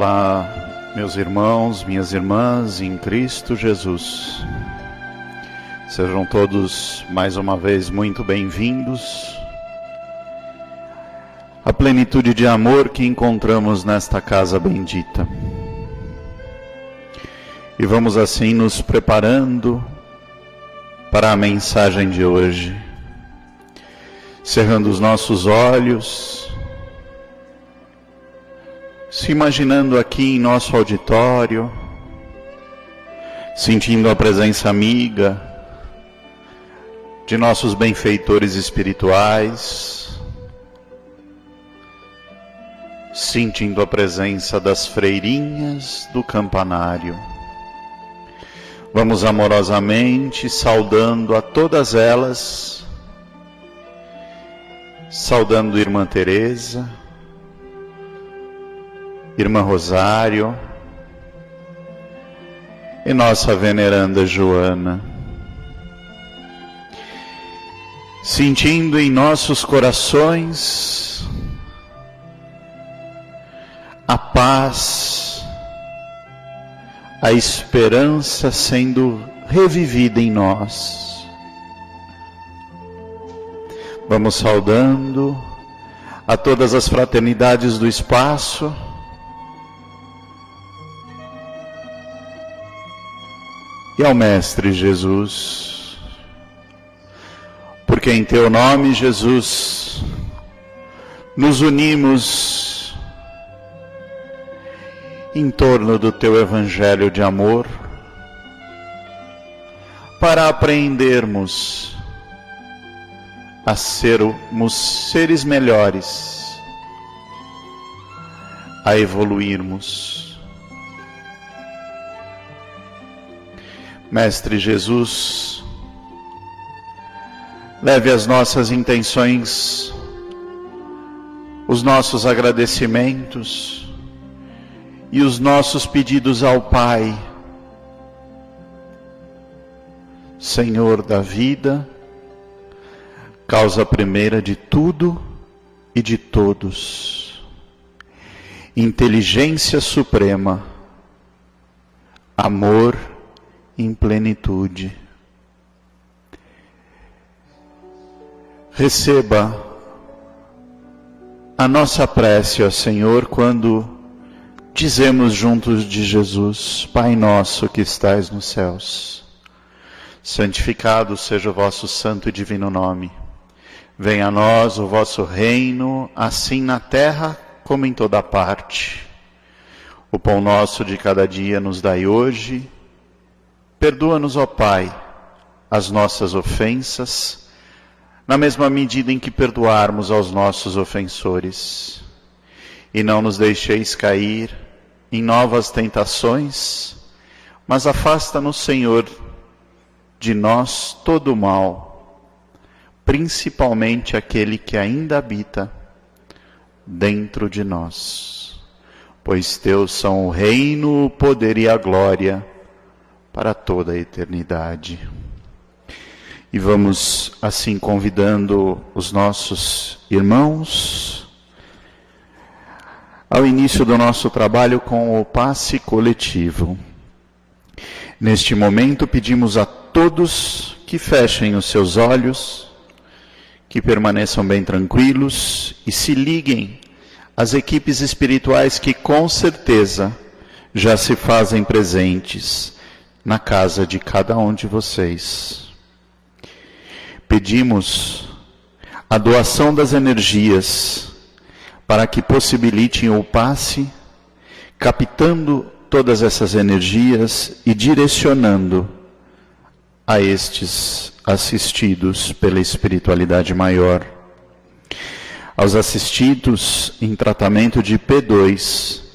Olá, meus irmãos, minhas irmãs em Cristo Jesus. Sejam todos mais uma vez muito bem-vindos à plenitude de amor que encontramos nesta casa bendita. E vamos assim nos preparando para a mensagem de hoje, cerrando os nossos olhos, se imaginando aqui em nosso auditório, sentindo a presença amiga de nossos benfeitores espirituais, sentindo a presença das freirinhas do campanário. Vamos amorosamente saudando a todas elas, saudando Irmã Teresa, Irmã Rosário e nossa veneranda Joana, sentindo em nossos corações a paz, a esperança sendo revivida em nós. Vamos saudando a todas as fraternidades do espaço, e ao Mestre Jesus, porque em Teu nome, Jesus, nos unimos em torno do Teu Evangelho de amor, para aprendermos a sermos seres melhores, a evoluirmos. Mestre Jesus, leve as nossas intenções, os nossos agradecimentos e os nossos pedidos ao Pai, Senhor da vida, causa primeira de tudo e de todos, inteligência suprema, amor em plenitude. Receba a nossa prece, ó Senhor, quando dizemos juntos de Jesus: Pai nosso que estais nos céus, santificado seja o vosso santo e divino nome. Venha a nós o vosso reino, assim na terra como em toda parte. O pão nosso de cada dia nos dai hoje. Perdoa-nos, ó Pai, as nossas ofensas, na mesma medida em que perdoarmos aos nossos ofensores. E não nos deixeis cair em novas tentações, mas afasta-nos, Senhor, de nós todo o mal, principalmente aquele que ainda habita dentro de nós. Pois Teus são o reino, o poder e a glória, para toda a eternidade. E vamos assim convidando os nossos irmãos ao início do nosso trabalho com o passe coletivo. Neste momento pedimos a todos que fechem os seus olhos, que permaneçam bem tranquilos e se liguem às equipes espirituais que com certeza já se fazem presentes na casa de cada um de vocês. Pedimos a doação das energias para que possibilitem o passe, captando todas essas energias e direcionando a estes assistidos pela espiritualidade maior. Aos assistidos em tratamento de P2,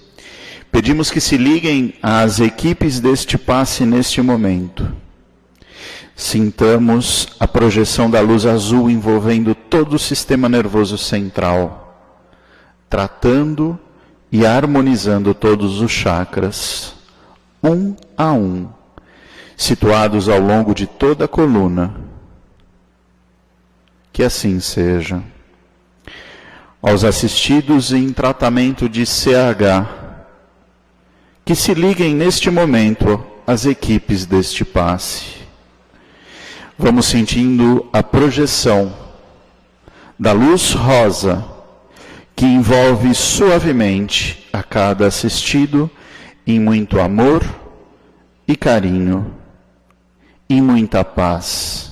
pedimos que se liguem às equipes deste passe neste momento. Sintamos a projeção da luz azul envolvendo todo o sistema nervoso central, tratando e harmonizando todos os chakras, um a um, situados ao longo de toda a coluna. Que assim seja. Aos assistidos em tratamento de CH, que se liguem neste momento às equipes deste passe. Vamos sentindo a projeção da luz rosa que envolve suavemente a cada assistido em muito amor e carinho, em muita paz,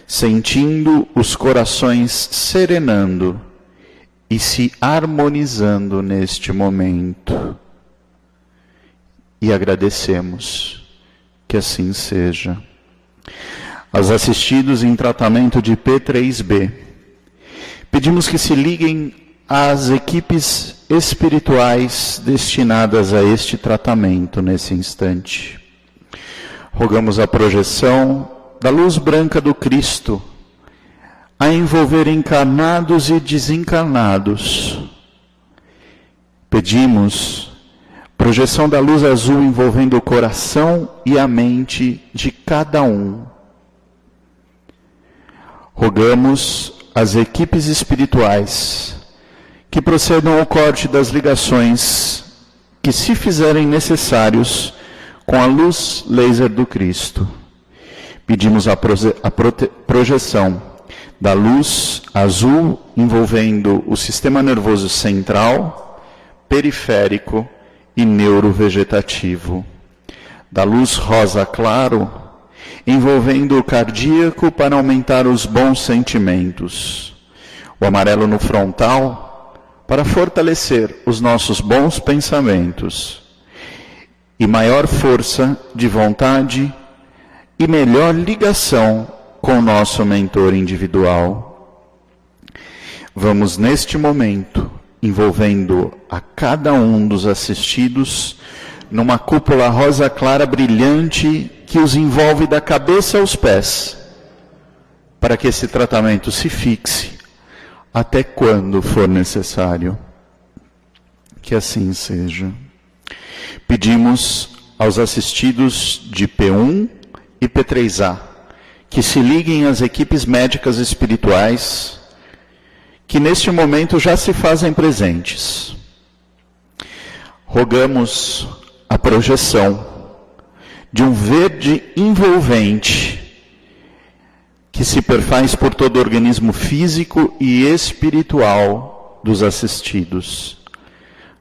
sentindo os corações serenando e se harmonizando neste momento. E agradecemos que assim seja. Aos assistidos em tratamento de P3B, pedimos que se liguem às equipes espirituais destinadas a este tratamento nesse instante. Rogamos a projeção da luz branca do Cristo a envolver encarnados e desencarnados. Pedimos projeção da luz azul envolvendo o coração e a mente de cada um. Rogamos às equipes espirituais que procedam ao corte das ligações que se fizerem necessários com a luz laser do Cristo. Pedimos a projeção da luz azul envolvendo o sistema nervoso central, periférico e neurovegetativo. Da luz rosa claro envolvendo o cardíaco para aumentar os bons sentimentos. O amarelo no frontal para fortalecer os nossos bons pensamentos. E maior força de vontade e melhor ligação com o nosso mentor individual. Vamos neste momento, envolvendo a cada um dos assistidos, numa cúpula rosa clara brilhante que os envolve da cabeça aos pés, para que esse tratamento se fixe até quando for necessário. Que assim seja. Pedimos aos assistidos de P1 e P3A que se liguem às equipes médicas espirituais que neste momento já se fazem presentes. Rogamos a projeção de um verde envolvente que se perfaz por todo o organismo físico e espiritual dos assistidos,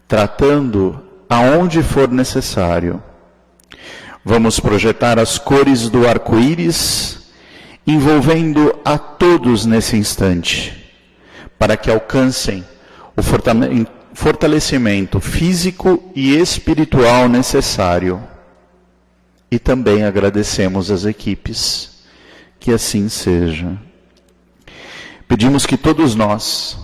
tratando aonde for necessário. Vamos projetar as cores do arco-íris, envolvendo a todos nesse instante, para que alcancem o fortalecimento físico e espiritual necessário. E também agradecemos às equipes, que assim seja. Pedimos que todos nós,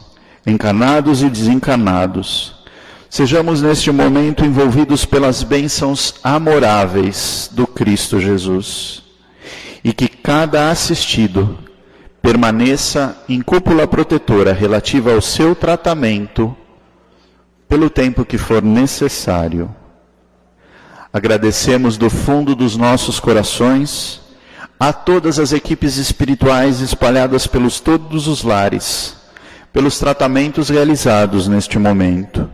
encarnados e desencarnados, sejamos neste momento envolvidos pelas bênçãos amoráveis do Cristo Jesus, e que cada assistido permaneça em cúpula protetora relativa ao seu tratamento pelo tempo que for necessário. Agradecemos do fundo dos nossos corações a todas as equipes espirituais espalhadas pelos todos os lares, pelos tratamentos realizados neste momento.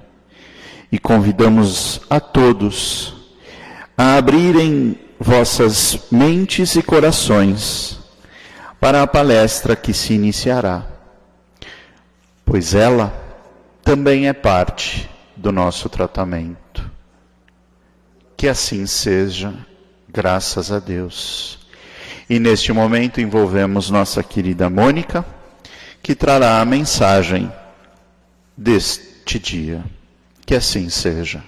E convidamos a todos a abrirem vossas mentes e corações para a palestra que se iniciará, pois ela também é parte do nosso tratamento. Que assim seja, graças a Deus. E neste momento envolvemos nossa querida Mônica, que trará a mensagem deste dia. Que assim seja.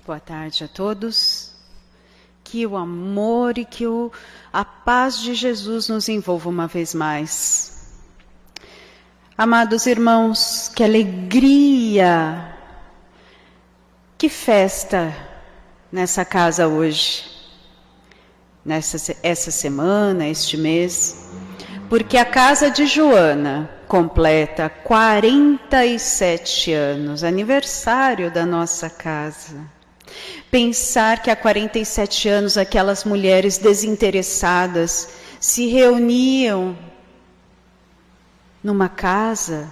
Boa tarde a todos. Que o amor e que a paz de Jesus nos envolva uma vez mais. Amados irmãos, que alegria, que festa nessa casa hoje, essa semana, este mês, porque a casa de Joana completa 47 anos, aniversário da nossa casa. Pensar que há 47 anos aquelas mulheres desinteressadas se reuniam numa casa,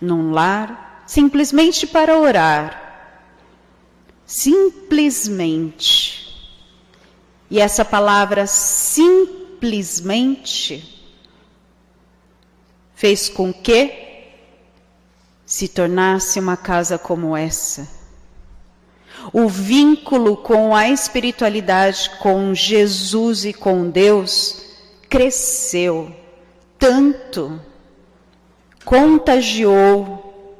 num lar, simplesmente para orar. Simplesmente. E essa palavra simplesmente fez com que se tornasse uma casa como essa. O vínculo com a espiritualidade, com Jesus e com Deus, cresceu tanto, contagiou,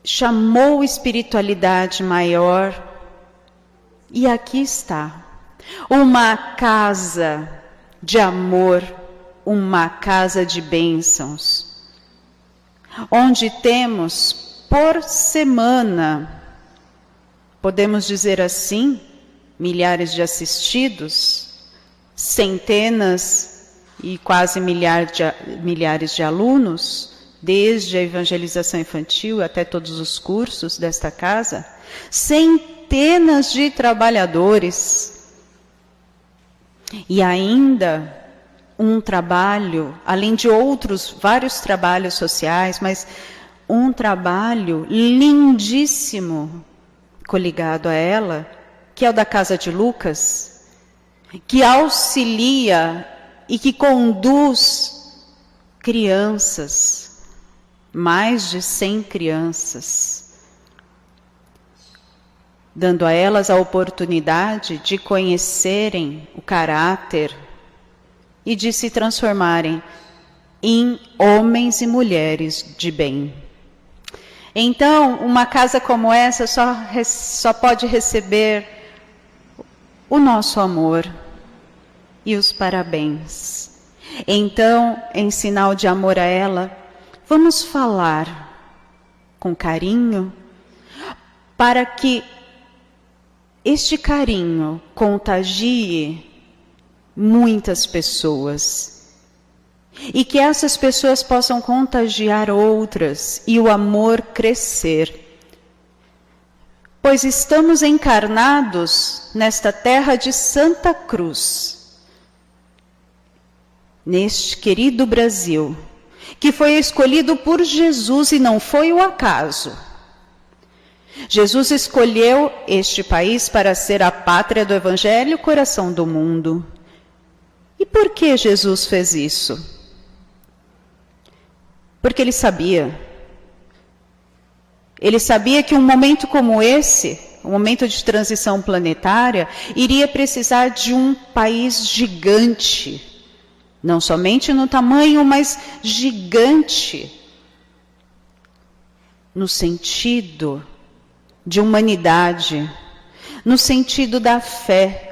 chamou espiritualidade maior, e aqui está, uma casa de amor, uma casa de bênçãos, onde temos por semana, podemos dizer assim, milhares de assistidos, centenas e quase milhares de alunos, desde a evangelização infantil até todos os cursos desta casa, centenas de trabalhadores, e ainda um trabalho, além de outros vários trabalhos sociais, mas um trabalho lindíssimo coligado a ela, que é o da Casa de Lucas, que auxilia e que conduz crianças, mais de 100 crianças, dando a elas a oportunidade de conhecerem o caráter e de se transformarem em homens e mulheres de bem. Então, uma casa como essa só pode receber o nosso amor e os parabéns. Então, em sinal de amor a ela, vamos falar com carinho, para que este carinho contagie muitas pessoas. E que essas pessoas possam contagiar outras e o amor crescer. Pois estamos encarnados nesta terra de Santa Cruz, neste querido Brasil, que foi escolhido por Jesus e não foi o acaso. Jesus escolheu este país para ser a pátria do Evangelho, o coração do mundo. E por que Jesus fez isso? Porque ele sabia que um momento como esse, um momento de transição planetária, iria precisar de um país gigante, não somente no tamanho, mas gigante, no sentido de humanidade, no sentido da fé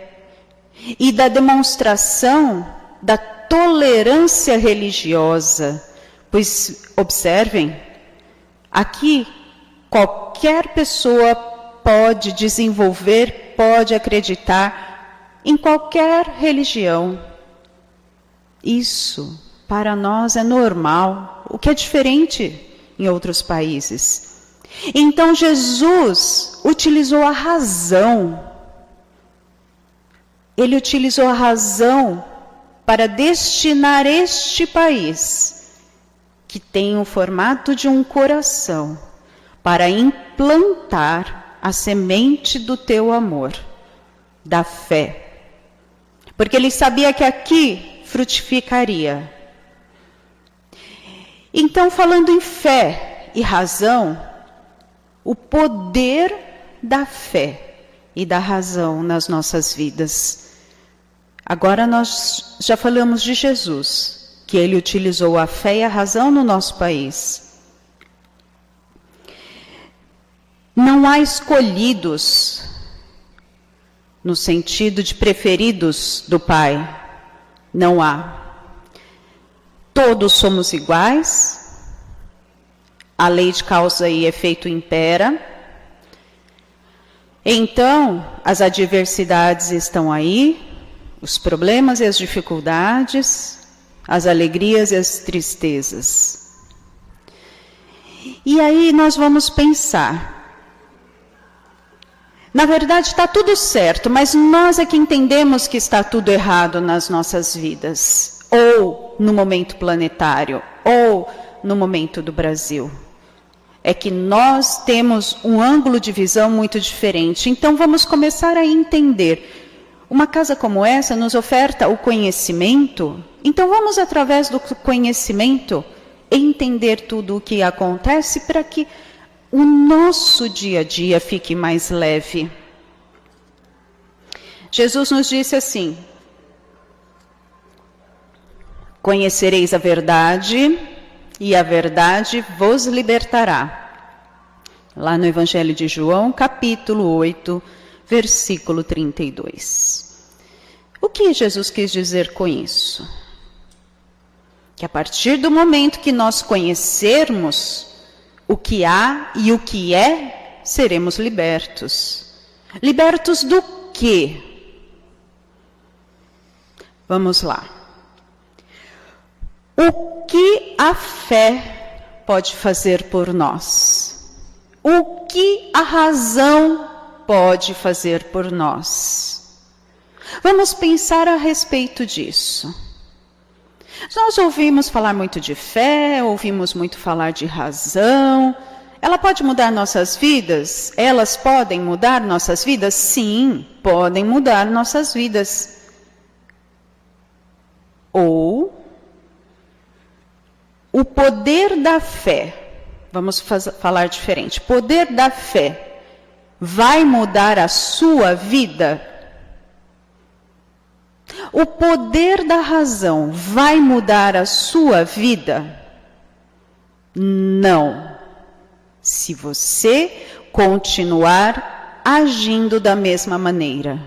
e da demonstração da tolerância religiosa. Pois, observem, aqui qualquer pessoa pode desenvolver, pode acreditar em qualquer religião. Isso, para nós, é normal, o que é diferente em outros países. Então, Jesus utilizou a razão. Ele utilizou a razão para destinar este país, que tem o formato de um coração, para implantar a semente do teu amor, da fé. Porque ele sabia que aqui frutificaria. Então, falando em fé e razão, o poder da fé e da razão nas nossas vidas. Agora nós já falamos de Jesus, que ele utilizou a fé e a razão no nosso país. Não há escolhidos no sentido de preferidos do Pai. Não há. Todos somos iguais. A lei de causa e efeito impera. Então, as adversidades estão aí, os problemas e as dificuldades, as alegrias e as tristezas. E aí nós vamos pensar, Na verdade, está tudo certo, mas nós é que entendemos que está tudo errado nas nossas vidas. Ou no momento planetário, ou no momento do Brasil. É que nós temos um ângulo de visão muito diferente. Então, vamos começar a entender. Uma casa como essa nos oferta o conhecimento. Então, vamos, através do conhecimento, entender tudo o que acontece para que o nosso dia a dia fique mais leve. Jesus nos disse assim: conhecereis a verdade, e a verdade vos libertará. Lá no Evangelho de João, capítulo 8, versículo 32. O que Jesus quis dizer com isso? Que a partir do momento que nós conhecermos o que há e o que é, seremos libertos. Libertos do quê? Vamos lá. O que a fé pode fazer por nós? O que a razão pode fazer por nós? Vamos pensar a respeito disso. Nós ouvimos falar muito de fé, ouvimos muito falar de razão. Ela pode mudar nossas vidas? Elas podem mudar nossas vidas? Sim, podem mudar nossas vidas. Ou o poder da fé, vamos falar diferente, poder da fé vai mudar a sua vida? O poder da razão vai mudar a sua vida? Não. Se você continuar agindo da mesma maneira.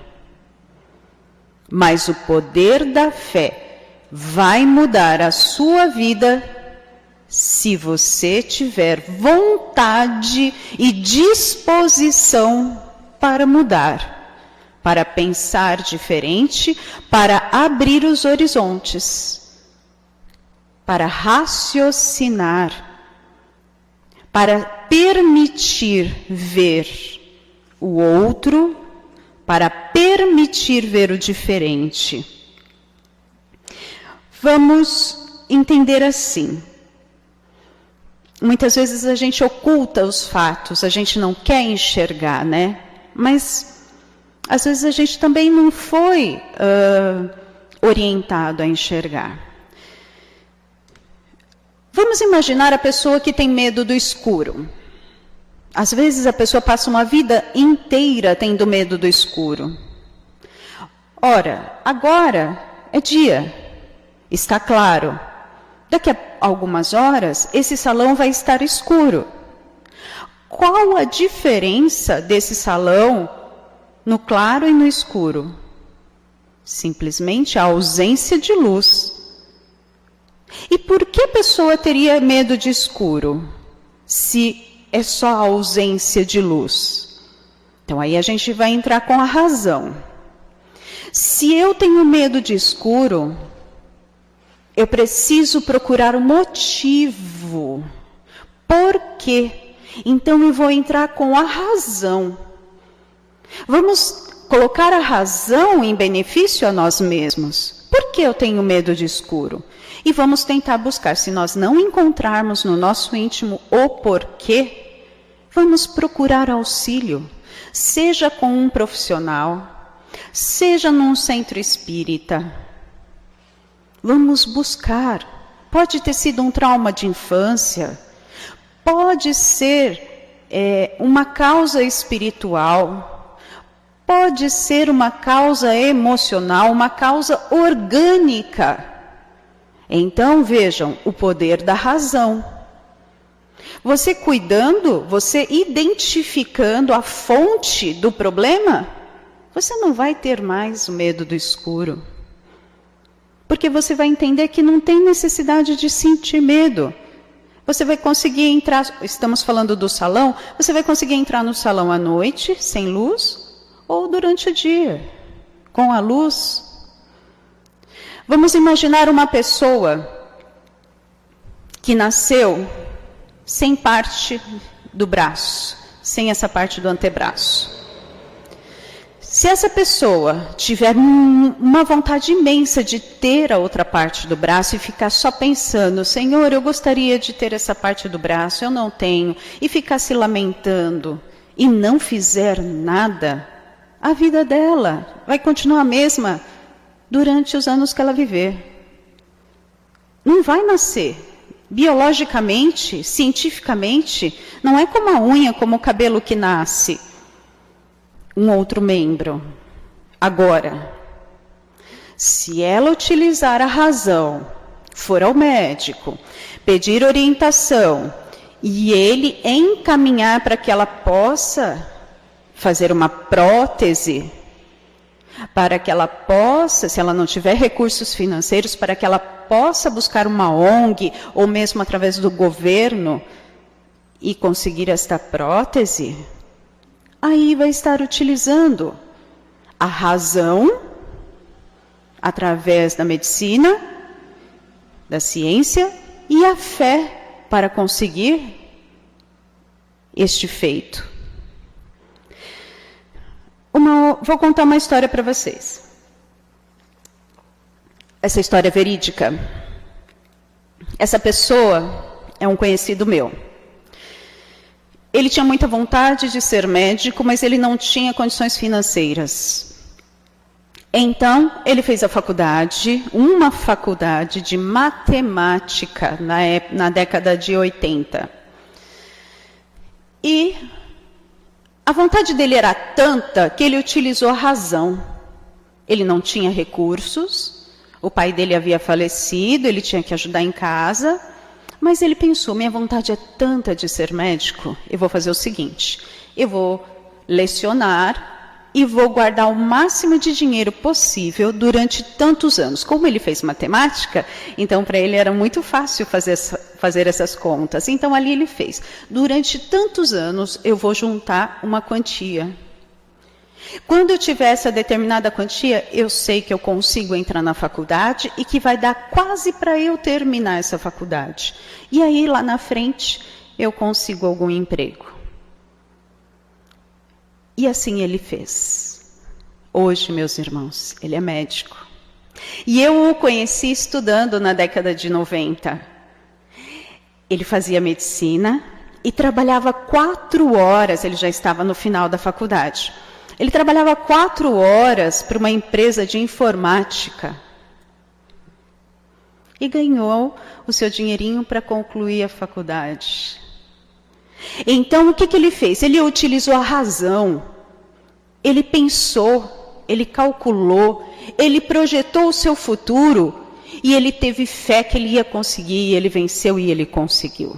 Mas o poder da fé vai mudar a sua vida se você tiver vontade e disposição para mudar. Para pensar diferente, para abrir os horizontes, para raciocinar, para permitir ver o outro, para permitir ver o diferente. Vamos entender assim. Muitas vezes a gente oculta os fatos, a gente não quer enxergar, né? Mas às vezes a gente também não foi orientado a enxergar. Vamos imaginar a pessoa que tem medo do escuro. Às vezes a pessoa passa uma vida inteira tendo medo do escuro. Ora, agora é dia, está claro. Daqui a algumas horas, esse salão vai estar escuro. Qual a diferença desse salão no claro e no escuro? Simplesmente a ausência de luz. E por que a pessoa teria medo de escuro, se é só a ausência de luz? Então aí a gente vai entrar com a razão. Se eu tenho medo de escuro, eu preciso procurar um motivo. Por quê? Então eu vou entrar com a razão. Vamos colocar a razão em benefício a nós mesmos. Por que eu tenho medo de escuro? E vamos tentar buscar. Se nós não encontrarmos no nosso íntimo o porquê, vamos procurar auxílio. Seja com um profissional, seja num centro espírita. Vamos buscar. Pode ter sido um trauma de infância, pode ser uma causa espiritual, pode ser uma causa emocional, uma causa orgânica. Então vejam, o poder da razão. Você cuidando, você identificando a fonte do problema, você não vai ter mais o medo do escuro. Porque você vai entender que não tem necessidade de sentir medo. Você vai conseguir entrar, estamos falando do salão, você vai conseguir entrar no salão à noite, sem luz, ou durante o dia, com a luz. Vamos imaginar uma pessoa que nasceu sem parte do braço, sem essa parte do antebraço. Se essa pessoa tiver uma vontade imensa de ter a outra parte do braço e ficar só pensando, Senhor, eu gostaria de ter essa parte do braço, eu não tenho, e ficar se lamentando e não fizer nada, a vida dela vai continuar a mesma durante os anos que ela viver. Não vai nascer. Biologicamente, cientificamente, não é como a unha, como o cabelo que nasce um outro membro. Agora, se ela utilizar a razão, for ao médico, pedir orientação e ele encaminhar para que ela possa fazer uma prótese, para que ela possa, se ela não tiver recursos financeiros, para que ela possa buscar uma ONG ou mesmo através do governo e conseguir esta prótese, aí vai estar utilizando a razão através da medicina, da ciência e a fé para conseguir este feito. Vou contar uma história para vocês. Essa história é verídica. Essa pessoa é um conhecido meu. Ele tinha muita vontade de ser médico, mas ele não tinha condições financeiras. Então, ele fez a faculdade, uma faculdade de matemática na década de 80. E a vontade dele era tanta que ele utilizou a razão. Ele não tinha recursos, o pai dele havia falecido, ele tinha que ajudar em casa, mas ele pensou, minha vontade é tanta de ser médico, eu vou fazer o seguinte, eu vou lecionar e vou guardar o máximo de dinheiro possível durante tantos anos. Como ele fez matemática, então para ele era muito fácil fazer essas contas. Então ali ele fez, durante tantos anos eu vou juntar uma quantia. Quando eu tiver essa determinada quantia, eu sei que eu consigo entrar na faculdade e que vai dar quase para eu terminar essa faculdade. E aí, lá na frente, eu consigo algum emprego. E assim ele fez. Hoje, meus irmãos, ele é médico. E eu o conheci estudando na década de 90. Ele fazia medicina e trabalhava 4 horas, ele já estava no final da faculdade. Ele trabalhava 4 horas para uma empresa de informática e ganhou o seu dinheirinho para concluir a faculdade. Então, o que ele fez? Ele utilizou a razão, ele pensou, ele calculou, ele projetou o seu futuro e ele teve fé que ele ia conseguir, e ele venceu e ele conseguiu.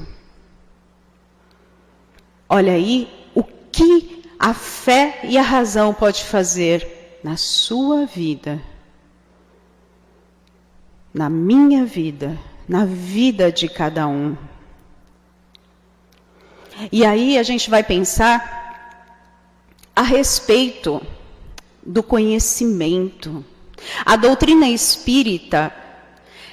Olha aí o que a fé e a razão pode fazer na sua vida, na minha vida, na vida de cada um. E aí a gente vai pensar a respeito do conhecimento. A doutrina espírita,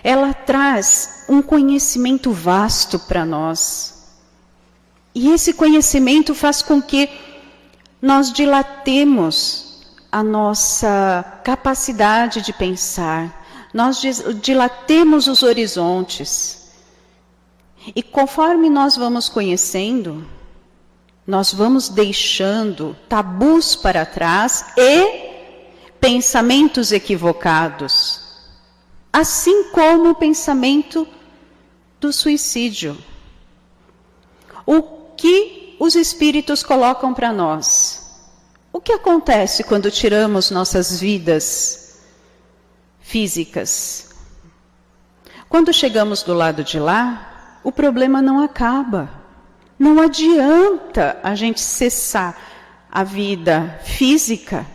ela traz um conhecimento vasto para nós. E esse conhecimento faz com que nós dilatemos a nossa capacidade de pensar, nós dilatemos os horizontes. E conforme nós vamos conhecendo, nós vamos deixando tabus para trás e pensamentos equivocados. Assim como o pensamento do suicídio. O que os espíritos colocam para nós? O que acontece quando tiramos nossas vidas físicas? Quando chegamos do lado de lá, o problema não acaba. Não adianta a gente cessar a vida física,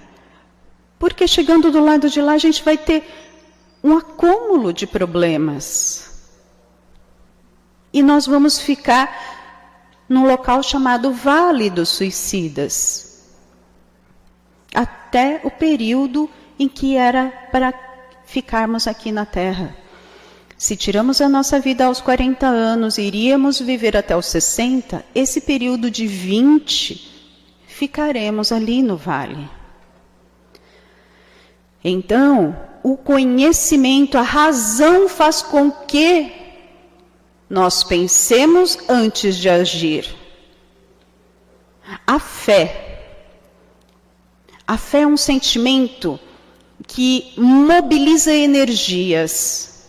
porque chegando do lado de lá a gente vai ter um acúmulo de problemas. E nós vamos ficar num local chamado Vale dos Suicidas, até o período em que era para ficarmos aqui na Terra. Se tiramos a nossa vida aos 40 anos e iríamos viver até os 60, esse período de 20, ficaremos ali no vale. Então, o conhecimento, a razão faz com que nós pensemos antes de agir. A fé é um sentimento que mobiliza energias.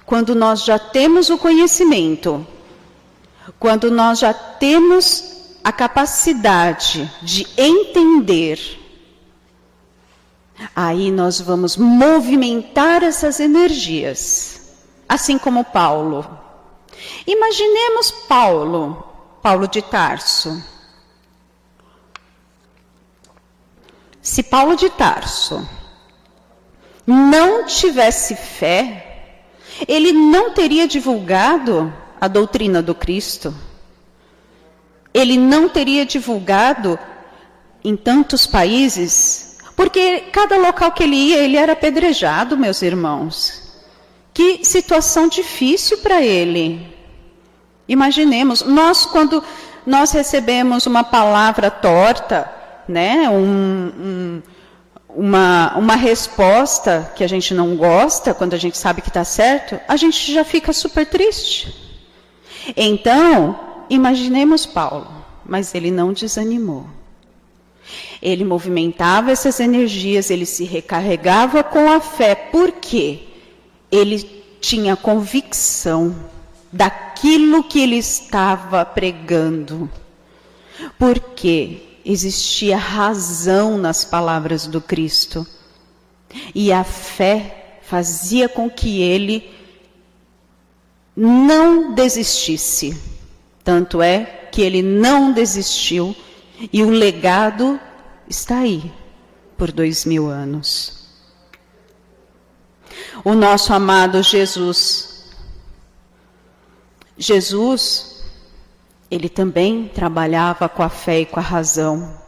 Quando nós já temos o conhecimento, quando nós já temos a capacidade de entender, aí nós vamos movimentar essas energias, assim como Paulo. Imaginemos Paulo de Tarso. Se Paulo de Tarso não tivesse fé, ele não teria divulgado a doutrina do Cristo. Ele não teria divulgado em tantos países, porque cada local que ele ia, ele era apedrejado, meus irmãos. Que situação difícil para ele. Imaginemos, quando nós recebemos uma palavra torta, né, uma resposta que a gente não gosta, quando a gente sabe que está certo, a gente já fica super triste. Então, imaginemos Paulo, mas ele não desanimou. Ele movimentava essas energias, ele se recarregava com a fé. Por quê? Ele tinha convicção daquilo que ele estava pregando. Porque existia razão nas palavras do Cristo. E a fé fazia com que ele não desistisse. Tanto é que ele não desistiu e o legado está aí por 2000 anos. O nosso amado Jesus, ele também trabalhava com a fé e com a razão.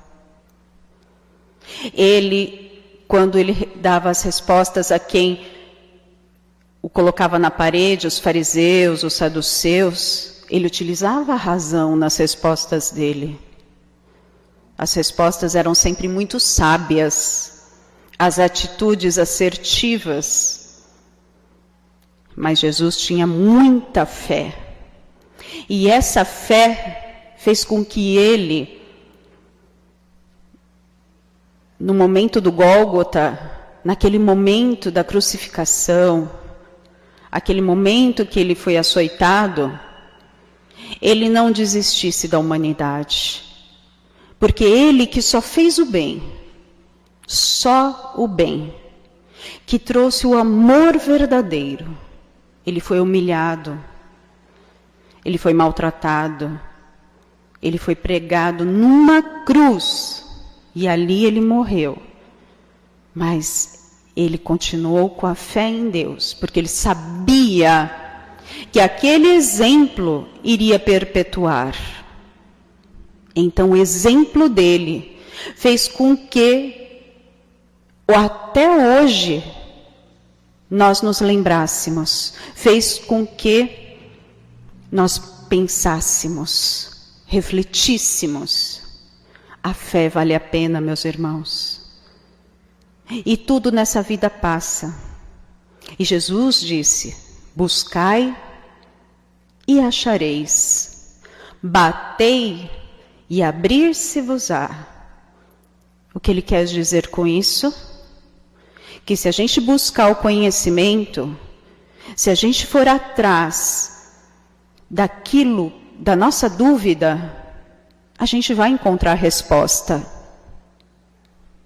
Ele, quando ele dava as respostas a quem o colocava na parede, os fariseus, os saduceus, ele utilizava a razão nas respostas dele. As respostas eram sempre muito sábias, as atitudes assertivas. Mas Jesus tinha muita fé. E essa fé fez com que ele, no momento do Gólgota, naquele momento da crucificação, aquele momento que ele foi açoitado, ele não desistisse da humanidade. Porque ele que só fez o bem, só o bem, que trouxe o amor verdadeiro, ele foi humilhado, ele foi maltratado, ele foi pregado numa cruz e ali ele morreu. Mas ele continuou com a fé em Deus, porque ele sabia que aquele exemplo iria perpetuar. Então o exemplo dele fez com que, até hoje, nós nos lembrássemos, fez com que nós pensássemos, refletíssemos. A fé vale a pena, meus irmãos. E tudo nessa vida passa. E Jesus disse: buscai e achareis, batei e abrir-se-vos-á. O que ele quer dizer com isso? Que se a gente buscar o conhecimento, se a gente for atrás daquilo, da nossa dúvida, a gente vai encontrar a resposta.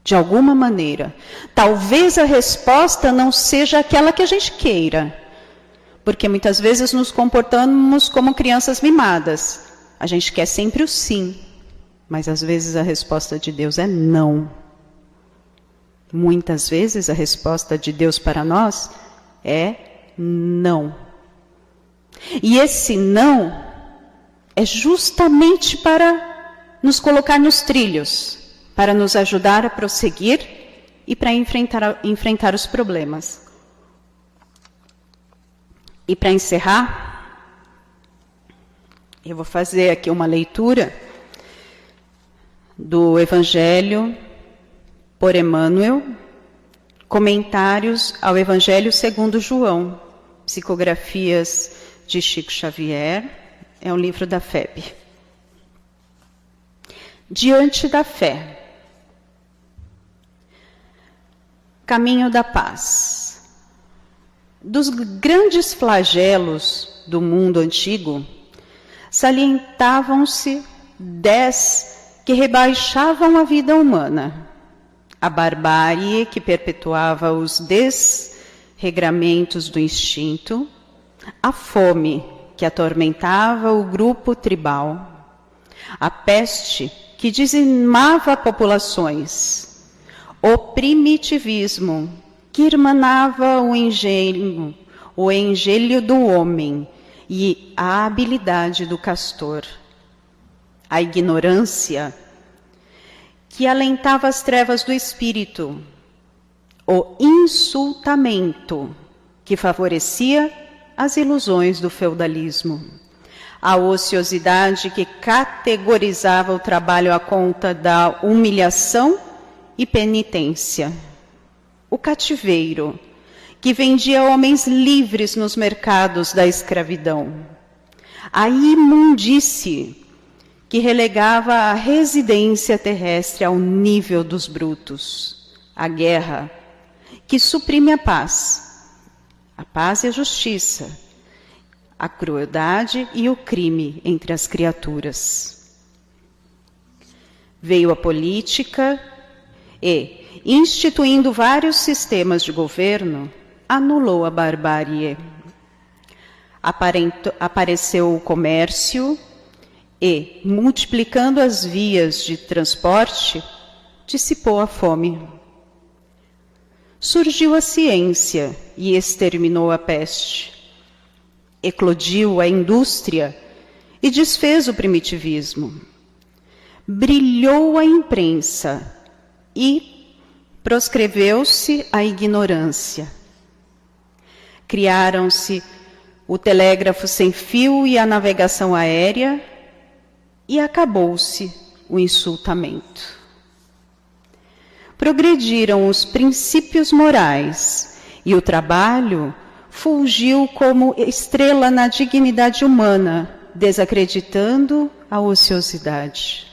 De alguma maneira. Talvez a resposta não seja aquela que a gente queira. Porque muitas vezes nos comportamos como crianças mimadas. A gente quer sempre o sim. Mas às vezes a resposta de Deus é não. Muitas vezes a resposta de Deus para nós é não. E esse não é justamente para nos colocar nos trilhos, para nos ajudar a prosseguir e para enfrentar os problemas. E para encerrar, eu vou fazer aqui uma leitura do Evangelho por Emmanuel, Comentários ao Evangelho segundo João, psicografias de Chico Xavier, é um livro da FEB. Diante da fé. Caminho da paz. Dos grandes flagelos do mundo antigo, salientavam-se 10 que rebaixavam a vida humana. A barbárie que perpetuava os desregramentos do instinto, a fome que atormentava o grupo tribal, a peste que dizimava populações, o primitivismo que irmanava o engenho do homem e a habilidade do castor, a ignorância que alentava as trevas do espírito, o insultamento que favorecia as ilusões do feudalismo, a ociosidade que categorizava o trabalho à conta da humilhação e penitência, o cativeiro que vendia homens livres nos mercados da escravidão, a imundície que relegava a residência terrestre ao nível dos brutos, a guerra que suprime a paz e a justiça, a crueldade e o crime entre as criaturas. Veio a política e, instituindo vários sistemas de governo, anulou a barbárie. Apareceu o comércio e, multiplicando as vias de transporte, dissipou a fome. Surgiu a ciência e exterminou a peste. Eclodiu a indústria e desfez o primitivismo. Brilhou a imprensa e proscreveu-se a ignorância. Criaram-se o telégrafo sem fio e a navegação aérea, e acabou-se o insultamento. Progrediram os princípios morais, e o trabalho fulgiu como estrela na dignidade humana, desacreditando a ociosidade.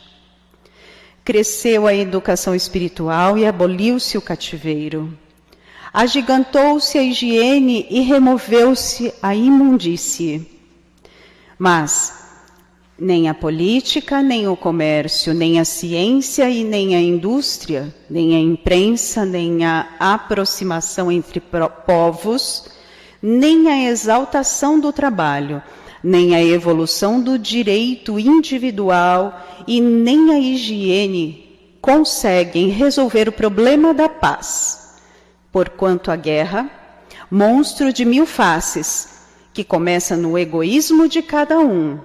Cresceu a educação espiritual e aboliu-se o cativeiro. Agigantou-se a higiene e removeu-se a imundície. Mas nem a política, nem o comércio, nem a ciência e nem a indústria, nem a imprensa, nem a aproximação entre povos, nem a exaltação do trabalho, nem a evolução do direito individual e nem a higiene conseguem resolver o problema da paz, porquanto a guerra, monstro de 1000 faces, que começa no egoísmo de cada um,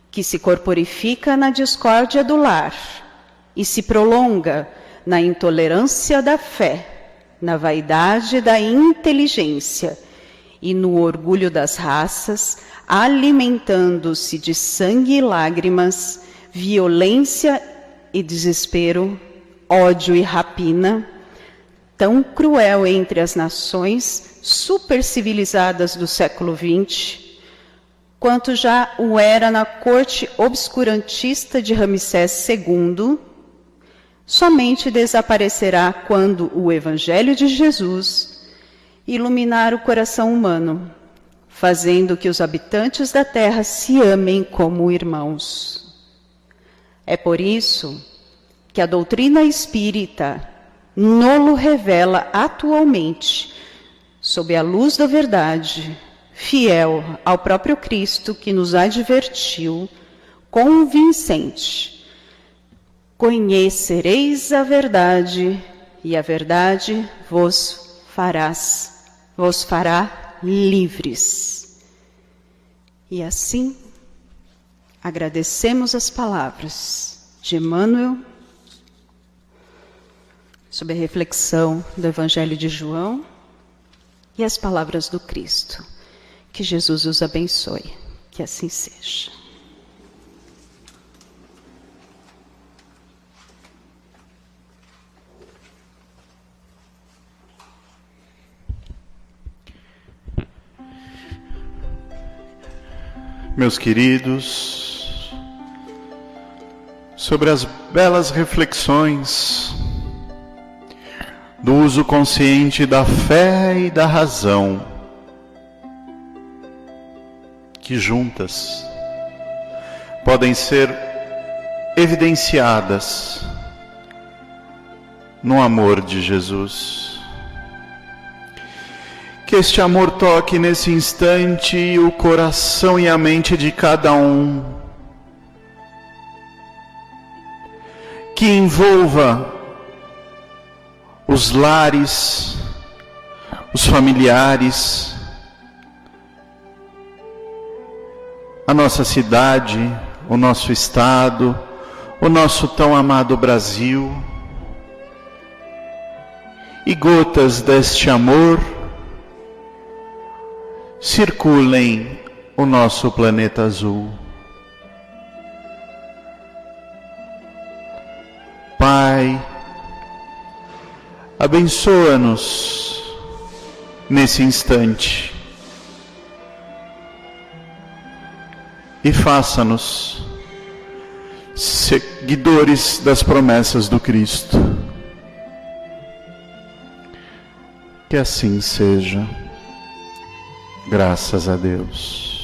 que se corporifica na discórdia do lar e se prolonga na intolerância da fé, na vaidade da inteligência e no orgulho das raças, alimentando-se de sangue e lágrimas, violência e desespero, ódio e rapina, tão cruel entre as nações supercivilizadas do século XX, quanto já o era na corte obscurantista de Ramsés II, somente desaparecerá quando o Evangelho de Jesus iluminar o coração humano, fazendo que os habitantes da terra se amem como irmãos. É por isso que a doutrina espírita nolo revela atualmente, sob a luz da verdade, fiel ao próprio Cristo que nos advertiu, convincente: conhecereis a verdade e a verdade vos fará livres. E assim, agradecemos as palavras de Emmanuel sobre a reflexão do Evangelho de João e as palavras do Cristo. Que Jesus os abençoe, que assim seja. Meus queridos, sobre as belas reflexões do uso consciente da fé e da razão, que juntas podem ser evidenciadas no amor de Jesus. Que este amor toque nesse instante o coração e a mente de cada um. Que envolva os lares, os familiares, a nossa cidade, o nosso estado, o nosso tão amado Brasil. E gotas deste amor circulem o nosso planeta azul. Pai, abençoa-nos nesse instante e faça-nos seguidores das promessas do Cristo. Que assim seja. Graças a Deus.